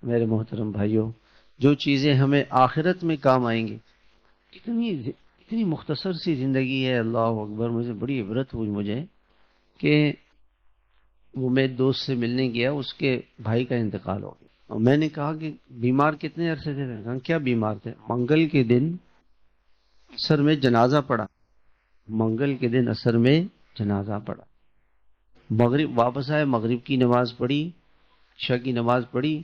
میرے محترم بھائیوں، جو چیزیں ہمیں آخرت میں کام آئیں گی، اتنی مختصر سی زندگی ہے، اللہ اکبر، مجھے بڑی عبرت ہوئی مجھے کہ وہ میں دوست سے ملنے گیا، اس کے بھائی کا انتقال ہو گیا، اور میں نے کہا کہ بیمار کتنے عرصے سے تھے؟ کہا کیا بیمار تھے؟ منگل کے دن عصر میں جنازہ پڑا، منگل کے دن عصر میں جنازہ پڑا، مغرب واپس آئے، مغرب کی نماز پڑھی، عشاء کی نماز پڑھی،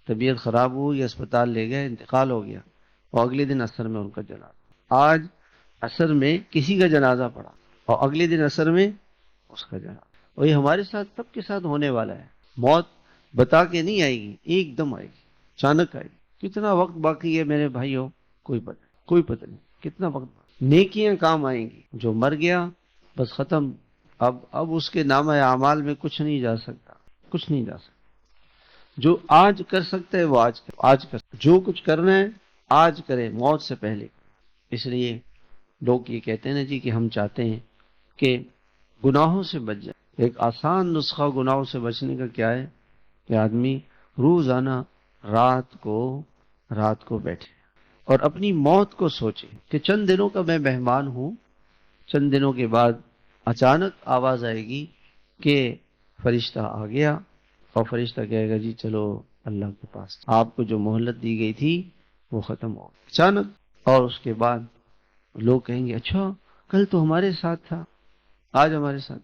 طبیعت خراب ہوئی، اسپتال لے گئے، انتقال ہو گیا، اور اگلے دن عصر میں ان کا جنازہ۔ آج عصر میں کسی کا جنازہ پڑا اور اگلے دن عصر میں اس کا جنازہ، اور یہ ہمارے ساتھ سب کے ساتھ ہونے والا ہے۔ موت بتا کے نہیں آئے گی، ایک دم آئے گی، اچانک آئے گی۔ کتنا وقت باقی ہے میرے بھائیوں؟ کوئی پتہ نہیں کتنا وقت باقی۔ نیکیاں کام آئیں گی، جو مر گیا بس ختم، اب اس کے نامہ اعمال میں کچھ نہیں جا سکتا، کچھ نہیں جا سکتا۔ جو آج کر سکتا ہے وہ آج کر، جو کچھ کرنا ہے آج کرے، موت سے پہلے۔ اس لیے لوگ یہ کہتے ہیں نا جی کہ ہم چاہتے ہیں کہ گناہوں سے بچ جائے۔ ایک آسان نسخہ گناہوں سے بچنے کا کیا ہے کہ آدمی روزانہ رات کو بیٹھے اور اپنی موت کو سوچے کہ چند دنوں کا میں مہمان ہوں، چند دنوں کے بعد اچانک آواز آئے گی کہ فرشتہ آ گیا، اور فرشتہ کہے گا جی چلو اللہ کے پاس، آپ کو جو مہلت دی گئی تھی وہ ختم ہو گئی اچانک۔ اور اس کے بعد لوگ کہیں گے اچھا کل تو ہمارے ساتھ تھا، آج ہمارے ساتھ